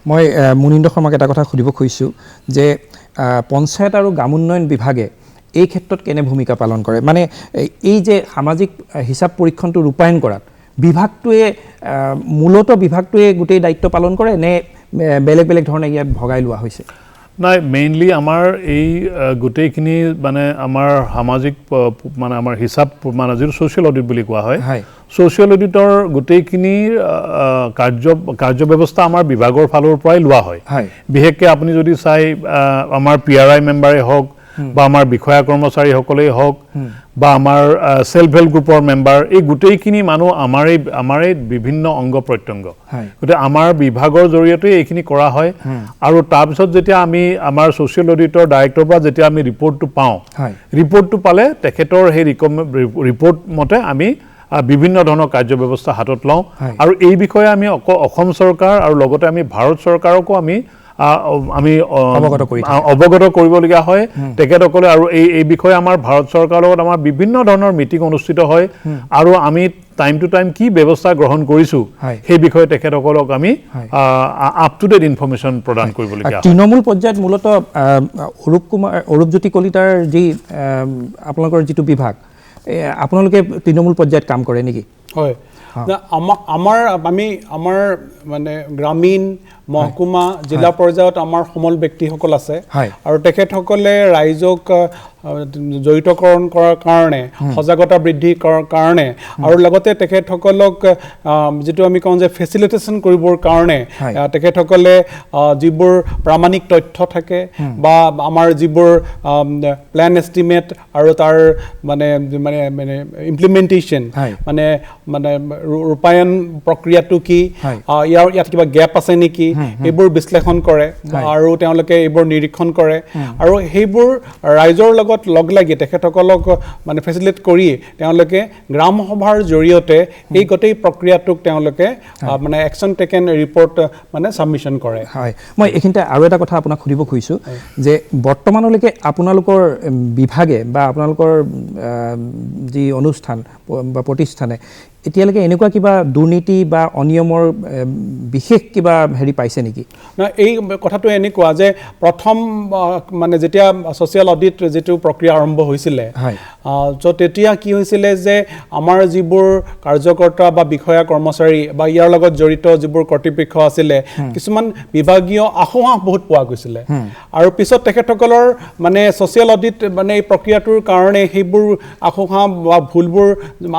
মই মুনীন্দ্ৰ শৰ্মাক এটা কথা সুধিব খুজিছোঁ যে পঞ্চায়ত আৰু গ্ৰাম উন্নয়ন বিভাগে এই ক্ষেত্ৰত কেনে ভূমিকা পালন কৰে মানে এই যে সামাজিক হিচাপ পৰীক্ষণটো ৰূপায়ণ কৰাত বিভাগটোৱে মূলতঃ বিভাগটোৱে গোটেই দায়িত্ব পালন কৰে নে বেলেগ বেলেগ ধৰণে ইয়াত ভগাই লোৱা হৈছে নাই মেইনলি আমাৰ এই গোটেইখিনি মানে আমাৰ সামাজিক মানে আমাৰ হিচাপ মানে যিটো ছ'চিয়েল অডিট বুলি কোৱা হয় ছ'চিয়েল অডিটৰ গোটেইখিনি কাৰ্য ব্যৱস্থা আমাৰ বিভাগৰ ফালৰ পৰাই লোৱা হয় বিশেষকৈ আপুনি যদি চাই আমাৰ PRI মেম্বাৰেই হওক বা আমাৰ বিষয়া কৰ্মচাৰীসকলেই হওক বা আমাৰ সেলফ হেল্প গ্ৰুপৰ মেম্বাৰ এই গোটেইখিনি মানুহ আমাৰ এই বিভিন্ন অংগ প্ৰত্যংগ গতিকে আমাৰ বিভাগৰ জৰিয়তে এইখিনি কৰা হয় আৰু তাৰপিছত যেতিয়া আমি আমাৰ ছ'চিয়েল অডিটৰ ডাইৰেক্টৰৰ পৰা যেতিয়া আমি ৰিপৰ্টটো পাওঁ ৰিপৰ্টটো পালে তেখেতৰ সেই ৰিপৰ্ট মতে আমি বিভিন্ন ধৰণৰ কাৰ্য ব্যৱস্থা হাতত লওঁ আৰু এই বিষয়ে আমি অসম চৰকাৰ আৰু লগতে আমি ভাৰত চৰকাৰকো আমি অৱগত কৰিবলগীয়া হয় তেখেতসকলে আৰু এই বিষয়ে আমাৰ ভাৰত চৰকাৰৰ লগত আমাৰ বিভিন্ন ধৰণৰ মিটিং অনুষ্ঠিত হয় আৰু আমি টাইম টু টাইম কি ব্যৱস্থা গ্ৰহণ কৰিছোঁ সেই বিষয়ে তেখেতসকলক আমি আপ টু ডেট ইনফৰমেশ্যন প্ৰদান কৰিবলগীয়া হয় তৃণমূল পৰ্যায়ত মূলতঃ অৰূপজ্যোতি কলিতাৰ যি আপোনালোকৰ যিটো বিভাগ আপোনালোকে তৃণমূল পৰ্যায়ত কাম কৰে নেকি হয় আমাৰ মানে গ্ৰামীণ মহকুমা জিলা পৰ্যায়ত আমাৰ সমল ব্যক্তিসকল আছে আৰু তেখেতসকলে ৰাইজক জড়িতকৰণ কৰাৰ কাৰণে সজাগতা বৃদ্ধি কৰাৰ কাৰণে আৰু লগতে তেখেতসকলক যিটো আমি কওঁ যে ফেচিলিটেশ্যন কৰিবৰ কাৰণে তেখেতসকলে যিবোৰ প্ৰামাণিক তথ্য থাকে বা আমাৰ যিবোৰ প্লেন এষ্টিমেট আৰু তাৰ মানে মানে মানে ইমপ্লিমেণ্টেশ্যন মানে মানে ৰূপায়ণ প্ৰক্ৰিয়াটো কি ইয়াত কিবা গেপ আছে নেকি এইবোৰ বিশ্লেষণ কৰে আৰু তেওঁলোকে এইবোৰ নিৰীক্ষণ কৰে আৰু সেইবোৰ ৰাইজৰ লগত লগ লাগি তেখেতসকলক মানে ফেচিলিটেট কৰি তেওঁলোকে গ্ৰাম সভাৰ জৰিয়তে এই গোটেই প্ৰক্ৰিয়াটোক তেওঁলোকে মানে একশ্যন টেকেন ৰিপৰ্ট মানে ছাবমিশ্যন কৰে হয় মই এইখিনিতে আৰু এটা কথা আপোনাক সুধিব খুজিছোঁ যে বৰ্তমানলৈকে আপোনালোকৰ বিভাগে বা আপোনালোকৰ যি অনুষ্ঠান বা প্ৰতিষ্ঠানে এতিয়ালৈকে এনেকুৱা কিবা দুৰ্নীতি বা অনিয়মৰ বিশেষ কিবা হেৰি পাইছে নেকি না এই কথাটো এনেকুৱা যে প্ৰথম মানে যেতিয়া ছ'চিয়েল অডিট যিটো প্ৰক্ৰিয়া আৰম্ভ হৈছিলে চ' তেতিয়া কি হৈছিলে যে আমাৰ যিবোৰ কাৰ্যকৰ্তা বা বিষয়া কৰ্মচাৰী বা ইয়াৰ লগত জড়িত যিবোৰ কৰ্তৃপক্ষ আছিলে কিছুমান বিভাগীয় আশোঁৱাহ বহুত পোৱা গৈছিলে আৰু পিছত তেখেতসকলৰ মানে ছ'চিয়েল অডিট মানে এই প্ৰক্ৰিয়াটোৰ কাৰণে সেইবোৰ আশোঁৱাহ বা ভুলবোৰ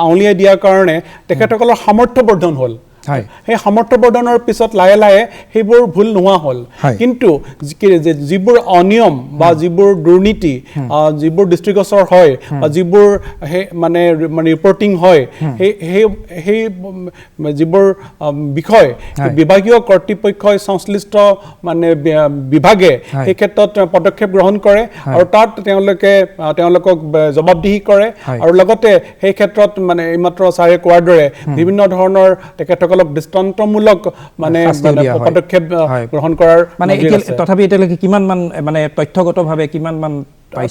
আউলিয়াই দিয়াৰ কাৰণে তেখেতসকলৰ সামৰ্থ্য বৰ্ধন হ'ল সেই সামৰ্থ্য প্ৰদানৰ পিছত লাহে লাহে সেইবোৰ ভুল নোহোৱা হ'ল কিন্তু যিবোৰ অনিয়ম বা যিবোৰ দুৰ্নীতি যিবোৰ দৃষ্টিগোচৰ হয় বা যিবোৰ মানে ৰিপৰ্টিং হয় সেই যিবোৰ বিষয় বিভাগীয় কৰ্তৃপক্ষই সংশ্লিষ্ট মানে বিভাগে সেই ক্ষেত্ৰত পদক্ষেপ গ্ৰহণ কৰে আৰু তাত তেওঁলোকক জবাবদিহি কৰে আৰু লগতে সেই ক্ষেত্ৰত মানে এইমাত্ৰ ছাৰে কোৱাৰ দৰে বিভিন্ন ধৰণৰ তেখেতসকলক দৃষ্টান্তমূলক মানে পদক্ষেপ গ্ৰহণ কৰাৰ মানে তথাপি এতিয়ালৈকে কিমান মান মানে তথ্যগতভাৱে কিমান মান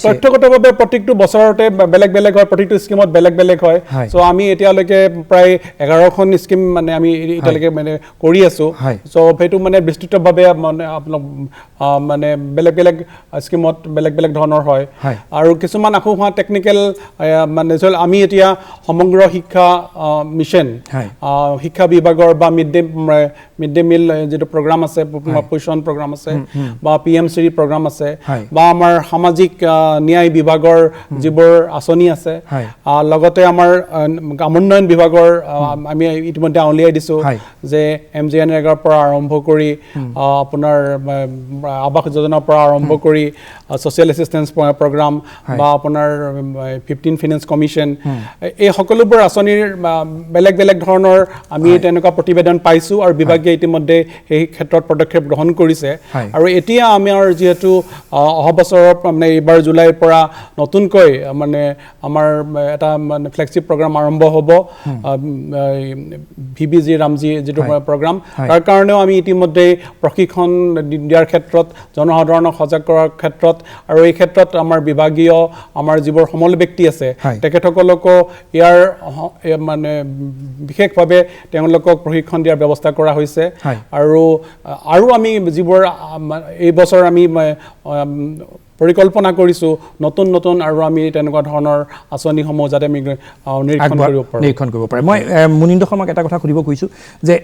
তথ্যগতভাৱে প্ৰত্যেকটো বছৰতে বেলেগ বেলেগ হয় প্ৰতিটো স্কিমত বেলেগ বেলেগ হয় চ' আমি এতিয়ালৈকে প্ৰায় 11খন স্কিম মানে আমি এতিয়ালৈকে মানে কৰি আছো চ' সেইটো মানে বিস্তৃতভাৱে মানে আপোনাক মানে বেলেগ বেলেগ স্কিমত বেলেগ বেলেগ ধৰণৰ হয় আৰু কিছুমান আকৌ হোৱা টেকনিকেল মানে আমি এতিয়া সমগ্ৰ শিক্ষা মিছন শিক্ষা বিভাগৰ বা মিড ডে মিল যেটো প্ৰগ্ৰাম আছে পোষণ প্ৰগ্ৰাম আছে বা PMC প্ৰগ্ৰাম আছে বা আমাৰ সামাজিক ন্যায় বিভাগৰ যিবোৰ আঁচনি আছে লগতে আমাৰ গ্ৰামোন্নয়ন বিভাগৰ আমি ইতিমধ্যে উলিয়াই দিছো যে MGNREGAৰ পৰা আৰম্ভ কৰি আপোনাৰ আৱাস যোজনাৰ পৰা আৰম্ভ কৰি ছ'চিয়েল এছিষ্টেন্স প্ৰগ্ৰাম বা আপোনাৰ 15 ফিনান্স কমিশ্যন এই সকলোবোৰ আঁচনিৰ বেলেগ বেলেগ ধৰণৰ আমি তেনেকুৱা প্ৰতিবেদন পাইছো আৰু বিভাগে ইতিমধ্যে সেই ক্ষেত্ৰত পদক্ষেপ গ্ৰহণ কৰিছে আৰু এতিয়া আমাৰ যেহেতু অহা বছৰৰ মানে এইবাৰ জুলাইৰ পৰা নতুনকৈ মানে আমাৰ এটা মানে ফ্লেগশ্বিপ প্ৰগ্ৰাম আৰম্ভ হ'ব VBG ৰামজী যেটো প্ৰগ্ৰাম তাৰ কাৰণেও আমি ইতিমধ্যে প্ৰশিক্ষণ দিয়াৰ ক্ষেত্ৰত জনসাধাৰণক সজাগ কৰাৰ ক্ষেত্ৰত আৰু এই ক্ষেত্ৰত আমাৰ বিভাগীয় আমাৰ যিবোৰ সমল ব্যক্তি আছে তেখেতসকলকো ইয়াৰ মানে বিশেষভাৱে তেওঁলোকক প্ৰশিক্ষণ দিয়াৰ ব্যৱস্থা কৰা হৈছে আৰু আমি যিবোৰ এই বছৰ আমি পৰিকল্পনা কৰিছো নতুন নতুন আৰু আমি তেনেকুৱা ধৰণৰ আঁচনিসমূহ যাতে আমি নিৰীক্ষণ কৰিব পাৰে মই মুনিন্দ শৰ্মাক এটা কথা সুধিব খুজিছোঁ যে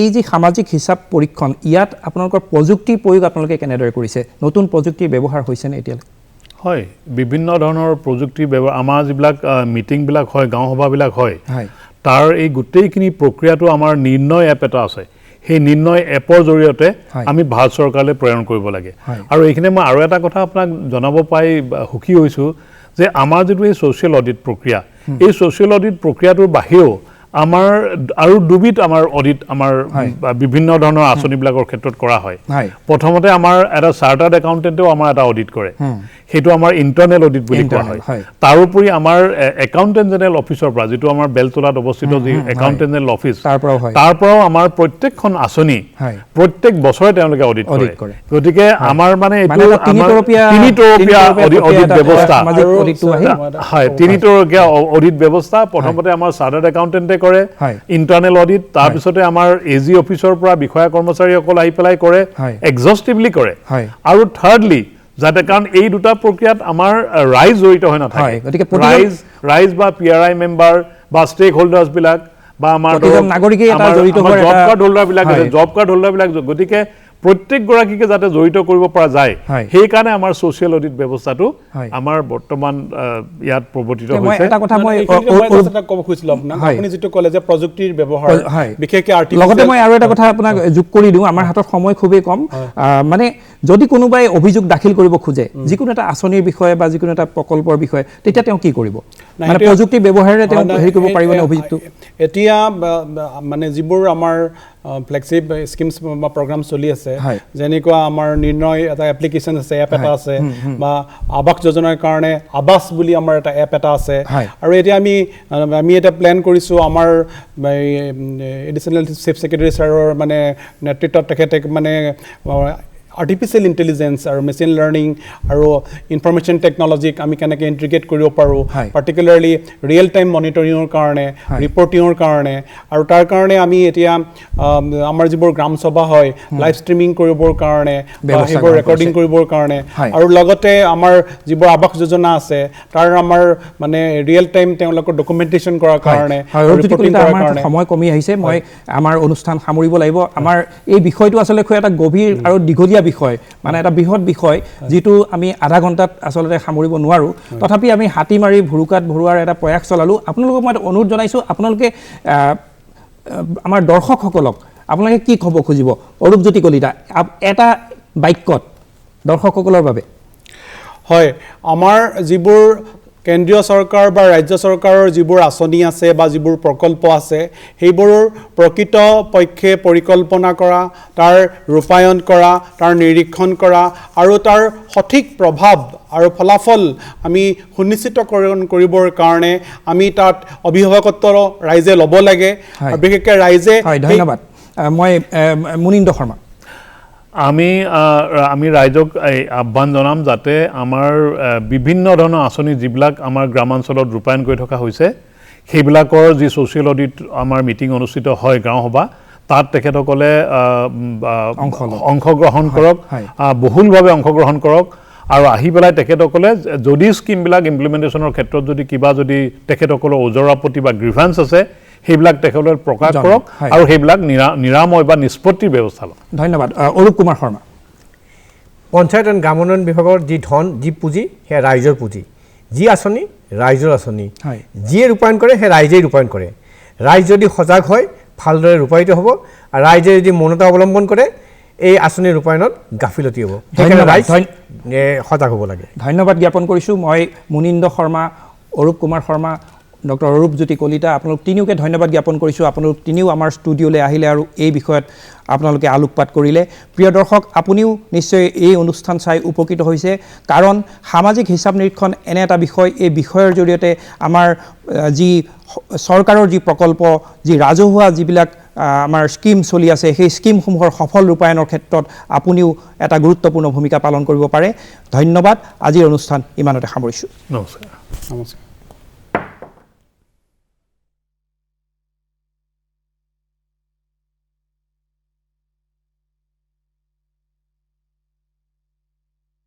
এই যে সামাজিক হিচাপ পৰীক্ষণ ইয়াত আপোনালোকৰ প্ৰযুক্তিৰ প্ৰয়োগ আপোনালোকে কেনেদৰে কৰিছে নতুন প্ৰযুক্তিৰ ব্যৱহাৰ হৈছেনে এতিয়ালৈকে হয় বিভিন্ন ধৰণৰ প্ৰযুক্তিৰ ব্যৱহাৰ আমাৰ যিবিলাক মিটিংবিলাক হয় গাঁও সভাবিলাক হয় তাৰ এই গোটেইখিনি প্ৰক্ৰিয়াটো আমাৰ নিৰ্ণয় এপ এটা আছে সেই নিৰ্ণয় এপৰ জৰিয়তে আমি ভাৰত চৰকাৰলৈ প্ৰেৰণ কৰিব লাগে আৰু এইখিনি মই আৰু এটা কথা আপোনাক জনাব পাই সুখী হৈছোঁ যে আমাৰ যিটো এই ছ'চিয়েল অডিট প্ৰক্ৰিয়া এই ছ'চিয়েল অডিট প্ৰক্ৰিয়াটোৰ বাহিৰেও আমাৰ আৰু দুবিধ আমাৰ অডিট আমাৰ বিভিন্ন ধৰণৰ আঁচনিবিলাকৰ ক্ষেত্ৰত কৰা হয় প্ৰথমতে আমাৰ এটা চাৰ্টাৰ্ড একাউণ্টেণ্টেও আমাৰ এটা অডিট কৰে সেইটো আমাৰ ইণ্টাৰনেল অডিট বুলি কোৱা হয় তাৰোপৰি আমাৰ একাউণ্টেণ্ট জেনেৰেল অফিচৰ পৰা যিটো আমাৰ বেলতলাত অৱস্থিত যি একাউণ্টেণ্ট জেনেৰেল অফিচ তাৰ পৰাও আমাৰ প্ৰত্যেকখন আঁচনি প্ৰত্যেক বছৰে তেওঁলোকে অডিট কৰে গতিকে আমাৰ মানে এইটো তিনিতৰপীয়া অডিট ব্যৱস্থা হয় তিনিতৰপীয়া অডিট ব্যৱস্থা প্ৰথমতে আমাৰ চাৰ্টাৰ্ড একাউণ্টেণ্টে কৰে ইণ্টাৰনেল অডিট তাৰপিছতে আমাৰ AG অফিচৰ পৰা বিষয়া কৰ্মচাৰীসকল আহি পেলাই কৰে এক্সস্টিভলি কৰে আৰু থাৰ্ডলি যাতে কাৰণ এই দুটা প্ৰক্ৰিয়াত আমাৰ ৰাইজ জড়িত হৈ নাথাকে ৰাইজ বা PRI মেম্বাৰ বা ষ্টেক হোল্ডাৰ্ছবিলাক বা আমাৰ জব কাৰ্ড হোল্ডাৰবিলাক গতিকে প্ৰত্যেকগৰাকীকে যাতে জড়িত কৰিব পৰা যায় সেইকাৰণে আমাৰ ছ'চিয়েল অডিট ব্যৱস্থাটো আমাৰ বৰ্তমান ইয়াত প্ৰৱৰ্তিত হৈছে এটা কথা মই ক'ব খুজিছিলোঁ আপোনাক আপুনি যিটো ক'লে যে প্ৰযুক্তিৰ ব্যৱহাৰ বিশেষকৈ লগতে মই আৰু এটা কথা আপোনাক যোগ কৰি দিওঁ আমাৰ হাতত সময় খুবেই কম মানে যদি কোনোবাই অভিযোগ দাখিল কৰিব খোজে যিকোনো এটা আঁচনিৰ বিষয়ে বা যিকোনো এটা প্ৰকল্পৰ বিষয়ে তেতিয়া তেওঁ কি কৰিব মানে প্ৰযুক্তি ব্যৱহাৰেৰে তেওঁ হেৰি কৰিব পাৰিবনে অভিযোগটো এতিয়া মানে যিবোৰ আমাৰ ফ্লেগশ্বিপ স্কিমছ বা প্ৰগ্ৰাম চলি আছে যেনেকুৱা আমাৰ নিৰ্ণয় এটা এপ্লিকেশ্যন আছে এপ এটা আছে বা আৱাস যোজনাৰ কাৰণে আৱাস বুলি আমাৰ এটা এপ এটা আছে আৰু এতিয়া আমি এটা প্লেন কৰিছোঁ আমাৰ এডিশ্যনেল চিফ ছেক্ৰেটাৰী ছাৰৰ মানে নেতৃত্বত তেখেতে মানে আৰ্টিফিচিয়েল ইণ্টেলিজেঞ্চ আৰু মেচিন লাৰ্ণিং আৰু ইনফৰমেশ্যন টেকনলজিক আমি কেনেকৈ ইণ্টিগ্ৰেট কৰিব পাৰোঁ পাৰ্টিকুলাৰলি ৰিয়েল টাইম মনিটৰিঙৰ কাৰণে ৰিপৰ্টিঙৰ কাৰণে আৰু তাৰ কাৰণে আমি এতিয়া আমাৰ যিবোৰ গ্ৰাম সভা হয় লাইভ ষ্ট্ৰিমিং কৰিবৰ কাৰণে সেইবোৰ ৰেকৰ্ডিং কৰিবৰ কাৰণে আৰু লগতে আমাৰ যিবোৰ আৱাস যোজনা আছে তাৰ আমাৰ মানে ৰিয়েল টাইম তেওঁলোকৰ ডকুমেণ্টেশ্যন কৰাৰ কাৰণে সময় কমি আহিছে মই আমাৰ অনুষ্ঠান সামৰিব লাগিব আমাৰ এই বিষয়টো আচলতে খুব এটা গভীৰ আৰু দীঘলীয়া বিষয় মানে এটা বৃহৎ বিষয় যেটো আমি আধা ঘণ্টাত আসলে সামৰিব নোৱাৰো তথাপি আমি হাতি মাৰি ভুৰুকাত ভৰুৱাৰ এটা প্ৰয়াস চলালো আপোনালোকক মই অনুৰোধ জনাইছো আপোনালোকে আমাৰ দৰ্শকসকলক আপোনালোকে কি ক'ব খুজিব অৰূপজ্যোতি কলিতা এটা বাক্যত দৰ্শকসকলৰ বাবে হয় আমাৰ যিবোৰ কেন্দ্ৰীয় চৰকাৰ বা ৰাজ্য চৰকাৰৰ যিবোৰ আঁচনি আছে বা যিবোৰ প্ৰকল্প আছে সেইবোৰৰ প্ৰকৃত পক্ষে পৰিকল্পনা কৰা তাৰ ৰূপায়ণ কৰা তাৰ নিৰীক্ষণ কৰা আৰু তাৰ সঠিক প্ৰভাৱ আৰু ফলাফল আমি সুনিশ্চিতকৰণ কৰিবৰ কাৰণে আমি তাত অভিভাৱকত্ব ৰাইজে ল'ব লাগে আৰু বিশেষকৈ ৰাইজে ধন্যবাদ মই মুনীন্দ্ৰ শৰ্মা আমি ৰাইজক আহ্বান জনাম যাতে আমাৰ বিভিন্ন ধৰণৰ আঁচনি যিবিলাক আমাৰ গ্ৰামাঞ্চলত ৰূপায়ণ কৰি থকা হৈছে সেইবিলাকৰ যি ছ'চিয়েল অডিট আমাৰ মিটিং অনুষ্ঠিত হয় গাঁও সভা তাত তেখেতসকলে অংশগ্ৰহণ কৰক বহুলভাৱে অংশগ্ৰহণ কৰক আৰু আহি পেলাই তেখেতসকলে যদি স্কিমবিলাক ইমপ্লিমেণ্টেশ্যনৰ ক্ষেত্ৰত যদি কিবা যদি তেখেতসকলৰ ওজৰ আপত্তি বা গ্ৰিভান্স আছে সেইবিলাক তেখেতসকলে প্ৰকাশ কৰক আৰু সেইবিলাক নিৰাময় বা নিষ্পত্তিৰ ব্যৱস্থা লওক ধন্যবাদ অৰূপ কুমাৰ শৰ্মা পঞ্চায়ত আৰু গ্ৰাম উন্নয়ন বিভাগৰ যি ধন যি পুঁজি সেয়া ৰাইজৰ পুঁজি যি আঁচনি ৰাইজৰ আঁচনি যিয়ে ৰূপায়ণ কৰে সেই ৰাইজেই ৰূপায়ণ কৰে ৰাইজ যদি সজাগ হয় ভালদৰে ৰূপায়িত হ'ব আৰু ৰাইজে যদি মৌনতা অৱলম্বন কৰে এই আঁচনিৰ ৰূপায়ণত গাফিলতি হ'ব সেইকাৰণে ৰাইজ সজাগ হ'ব লাগে ধন্যবাদ জ্ঞাপন কৰিছোঁ মই মুনীন্দ্ৰ শৰ্মা অৰূপ কুমাৰ শৰ্মা ডক্টৰ অৰূপজ্যোতি কলিতা আপোনালোক তিনিওকে ধন্যবাদ জ্ঞাপন কৰিছোঁ আপোনালোক তিনিও আমাৰ ষ্টুডিঅ'লৈ আহিলে আৰু এই বিষয়ত আপোনালোকে আলোকপাত কৰিলে প্ৰিয় দৰ্শক আপুনিও নিশ্চয় এই অনুষ্ঠান চাই উপকৃত হৈছে কাৰণ সামাজিক হিচাপ নিৰীক্ষণ এনে এটা বিষয় এই বিষয়ৰ জৰিয়তে আমাৰ যি চৰকাৰৰ যি প্ৰকল্প যি ৰাজহুৱা যিবিলাক আমাৰ স্কিম চলি আছে সেই স্কিমসমূহৰ সফল ৰূপায়ণৰ ক্ষেত্ৰত আপুনিও এটা গুৰুত্বপূৰ্ণ ভূমিকা পালন কৰিব পাৰে ধন্যবাদ আজিৰ অনুষ্ঠান ইমানতে সামৰিছোঁ নমস্কাৰ নমস্কাৰ